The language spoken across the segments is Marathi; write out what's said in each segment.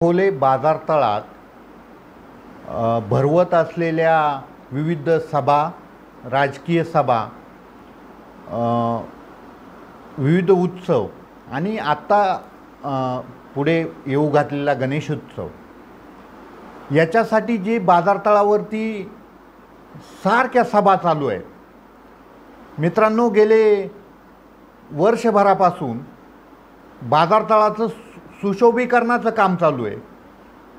अकोले बाजारतळात भरवत असलेल्या विविध सभा, राजकीय सभा, विविध उत्सव आणि आता पुढे येऊ घातलेला गणेशोत्सव याच्यासाठी जे बाजारतळावरती सारख्या सभा चालू आहेत. मित्रांनो, गेले वर्षभरापासून बाजारतळाचं सुशोभीकरणाचं काम चालू आहे,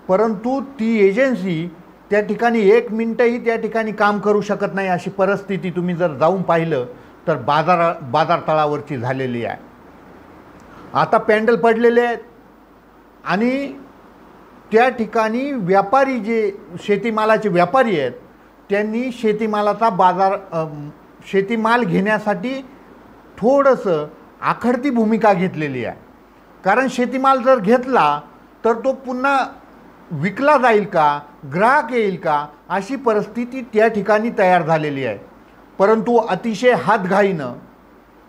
परंतु ती एजन्सी त्या ठिकाणी एक मिनटंही त्या ठिकाणी काम करू शकत नाही अशी परिस्थिती तुम्ही जर जाऊन पाहिलं तर बाजारतळावरची झालेली आहे. आता पॅन्डल पडलेले आहेत आणि त्या ठिकाणी व्यापारी जे शेतीमालाचे व्यापारी आहेत त्यांनी शेतीमाल घेण्यासाठी थोडंसं आखडती भूमिका घेतलेली आहे. कारण शेतीमाल जर घेतला तर तो पुन्हा विकला जाईल का, ग्राहक येईल का, अशी परिस्थिती त्या ठिकाणी तयार झालेली आहे. परंतु अतिशय हातघाईनं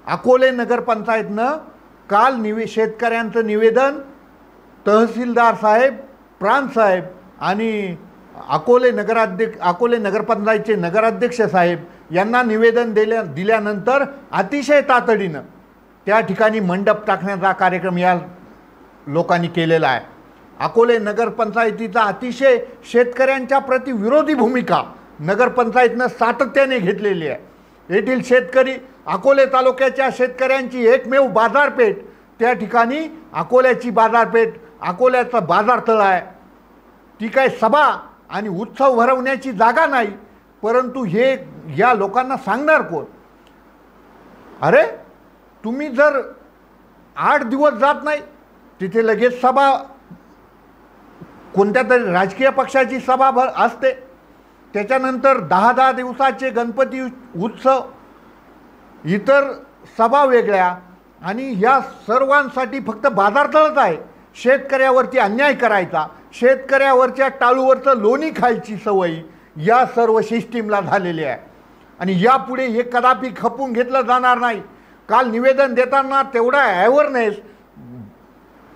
अकोले नगरपंचायतनं काल शेतकऱ्यांचं निवेदन तहसीलदार साहेब, प्रांत साहेब आणि अकोले नगरपंचायतचे नगराध्यक्ष साहेब यांना निवेदन दिल्यानंतर अतिशय तातडीनं त्या ठिकाणी मंडप टाकण्याचा कार्यक्रम या लोकांनी केलेला आहे. अकोले नगरपंचायतीचा अतिशय शेतकऱ्यांच्या प्रति विरोधी भूमिका नगरपंचायतनं सातत्याने घेतलेली आहे. येथील शेतकरी, अकोले तालुक्याच्या शेतकऱ्यांची एकमेव बाजारपेठ, त्या ठिकाणी अकोल्याची बाजारपेठ, अकोल्याचा बाजारतळ आहे. ती काय सभा आणि उत्सव भरवण्याची जागा नाही. परंतु हे या लोकांना सांगणार कोण? अरे, तुम्ही जर 8 दिवस जात नाही तिथे लगेच सभा, कोणत्या तरी राजकीय पक्षाची सभा असते, त्याच्यानंतर 10-10 दिवसाचे गणपती उत्सव, इतर सभा वेगळ्या, आणि या सर्वांसाठी फक्त बाजारतळच आहे. शेतकऱ्यावरती अन्याय करायचा, शेतकऱ्यावरच्या टाळूवरचं लोणी खायची सवय या सर्व सिस्टीमला झालेली आहे आणि यापुढे हे कदापि खपून घेतलं जाणार नाही. काल निवेदन देताना तेवढा अवेअरनेस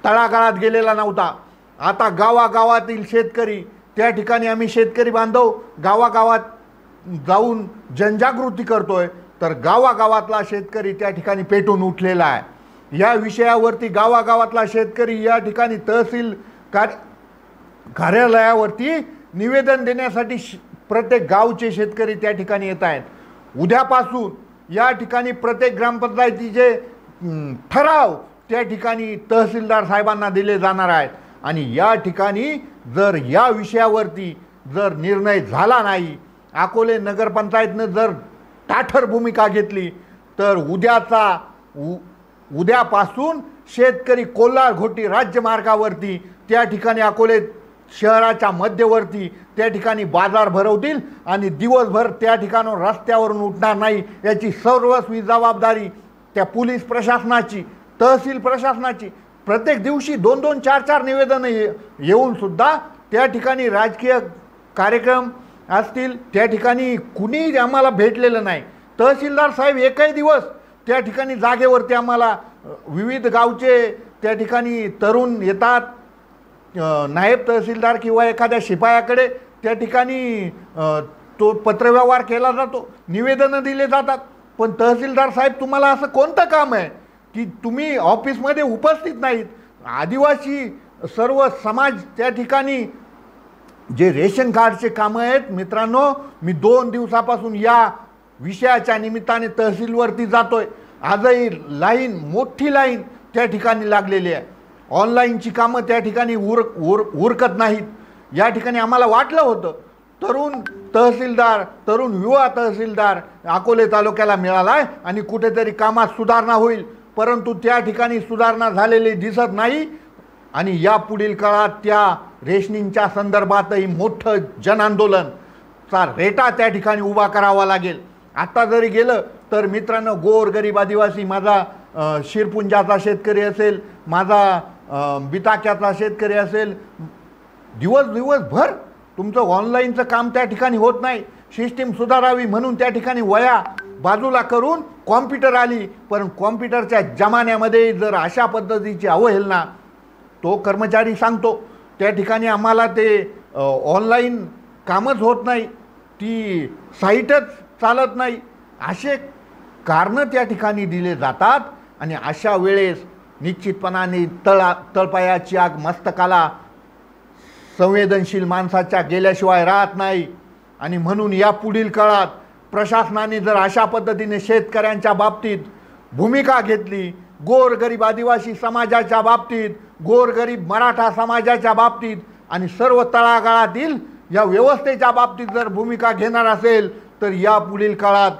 तळागाळात गेलेला नव्हता. आता गावागावातील शेतकरी, त्या ठिकाणी आम्ही शेतकरी बांधव गावागावात जाऊन जनजागृती करतोय, तर गावागावातला शेतकरी त्या ठिकाणी पेटून उठलेला आहे. या विषयावरती गावागावातला शेतकरी या ठिकाणी तहसील कार्यालयावरती निवेदन देण्यासाठी प्रत्येक गावचे शेतकरी त्या ठिकाणी येत आहेत. उद्यापासून या ठिकाणी प्रत्येक ग्रामपंचायतीचे ठराव त्या ठिकाणी तहसीलदार साहेबांना दिले जाणार आहेत आणि या ठिकाणी जर या विषयावरती जर निर्णय झाला नाही, अकोले नगरपंचायतनं जर ताठर भूमिका घेतली, तर उद्यापासून शेतकरी कोल्हार-घोटी राज्यमार्गावरती त्या ठिकाणी अकोले शहराच्या मध्यवर्ती त्या ठिकाणी बाजार भरवतील आणि दिवसभर त्या ठिकाणून रस्त्यावरून उठणार नाही याची सर्वस्वी जबाबदारी त्या पोलीस प्रशासनाची, तहसील प्रशासनाची. प्रत्येक दिवशी 2-2, 4-4 निवेदनं येऊन सुद्धा त्या ठिकाणी राजकीय कार्यक्रम असतील त्या ठिकाणी कुणीही आम्हाला भेटलेलं नाही. तहसीलदार साहेब एकही दिवस त्या ठिकाणी जागेवरती आम्हाला, विविध गावचे त्या ठिकाणी तरुण येतात, नायब तहसीलदार किंवा एखाद्या शिपायाकडे त्या ठिकाणी तो पत्रव्यवहार केला जातो, निवेदनं दिले जातात. पण तहसीलदार साहेब, तुम्हाला असं कोणतं काम आहे की तुम्ही ऑफिसमध्ये उपस्थित नाहीत? आदिवासी सर्व समाज त्या ठिकाणी जे रेशन कार्डचे कामं आहेत, मित्रांनो, मी 2 दिवसापासून या विषयाच्या निमित्ताने तहसीलवरती जातोय. आजही मोठी लाईन त्या ठिकाणी लागलेली आहे. ऑनलाईनची कामं त्या ठिकाणी उरकत नाहीत. या ठिकाणी आम्हाला वाटलं होतं तरुण युवा तहसीलदार अकोले तालुक्याला मिळाला आहे आणि कुठेतरी कामात सुधारणा होईल, परंतु त्या ठिकाणी सुधारणा झालेली दिसत नाही. आणि या पुढील काळात त्या रेशनिंगच्या संदर्भातही मोठं जनआंदोलनचा रेटा त्या ठिकाणी उभा करावा लागेल. आत्ता जरी गेलं तर मित्रांनो, गोरगरीब आदिवासी, माझा शिरपुंजाचा शेतकरी असेल, माझा बिताक्याचा शेतकरी असेल, दिवसभर तुमचं ऑनलाईनचं काम त्या ठिकाणी होत नाही. सिस्टीम सुधारावी म्हणून त्या ठिकाणी वया बाजूला करून कॉम्प्युटर आली, पण कॉम्प्युटरच्या जमान्यामध्ये जर अशा पद्धतीची अवहेलना तो कर्मचारी सांगतो त्या ठिकाणी आम्हाला ते ऑनलाईन कामच होत नाही, ती साईटच चालत नाही, असे कारणं त्या ठिकाणी दिले जातात. आणि अशा वेळेस निश्चितपणाने तळपायाची आग मस्तकाला संवेदनशील माणसाच्या गेल्याशिवाय राहत नाही. आणि म्हणून या पुढील काळात प्रशासनाने जर अशा पद्धतीने शेतकऱ्यांच्या बाबतीत भूमिका घेतली, गोरगरीब आदिवासी समाजाच्या बाबतीत, गोरगरीब मराठा समाजाच्या बाबतीत आणि सर्व तळागाळातील या व्यवस्थेच्या बाबतीत जर भूमिका घेणार असेल तर या पुढील काळात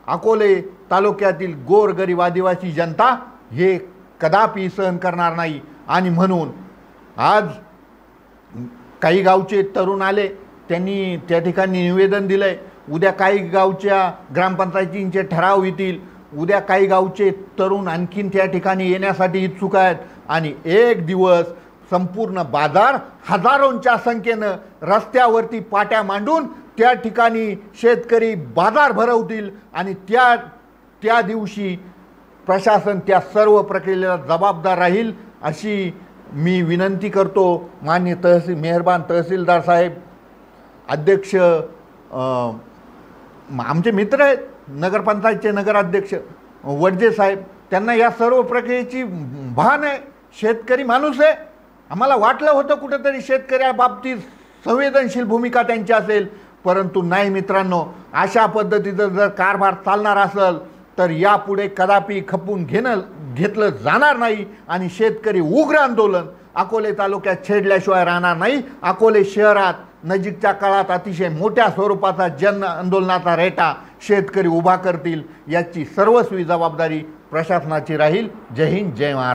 अकोले तालुक्यातील गोरगरीब आदिवासी जनता हे कदापि सहन करणार नाही. आणि म्हणून आज काही गावचे तरुण आले, त्यांनी त्या ठिकाणी निवेदन दिलंय. उद्या काही गावच्या ग्रामपंचायतींचे ठराव येतील, उद्या काही गावचे तरुण आणखीन त्या ठिकाणी येण्यासाठी इच्छुक आहेत. आणि एक दिवस संपूर्ण बाजार हजारोंच्या संख्येनं रस्त्यावरती पाट्या मांडून त्या ठिकाणी शेतकरी बाजार भरवतील. आणि त्या दिवशी प्रशासन त्या सर्व प्रक्रियेला जबाबदार राहील अशी मी विनंती करतो. माननीय मेहरबान तहसीलदार साहेब, अध्यक्ष आमचे मित्र आहेत, नगरपंचायतचे नगराध्यक्ष वडजे साहेब, त्यांना या सर्व प्रक्रियेची भान आहे. शेतकरी माणूस आहे. आम्हाला वाटलं होतं कुठंतरी शेतकऱ्याबाबतीत संवेदनशील भूमिका त्यांची असेल, परंतु नाही मित्रांनो. अशा पद्धतीचा जर कारभार चालणार असेल तर यापुढे कदापि खपून घेतलं जाणार नाही. आणि शेतकरी उग्र आंदोलन अकोले तालुक्यात छेडल्याशिवाय राहणार नाही. अकोले शहरात नजीकच्या काळात अतिशय मोठ्या स्वरूपाचा जन आंदोलनाचा रेटा शेतकरी उभा करतील, याची सर्वस्वी जबाबदारी प्रशासनाची राहील. जय हिंद, जय महाराष्ट्र.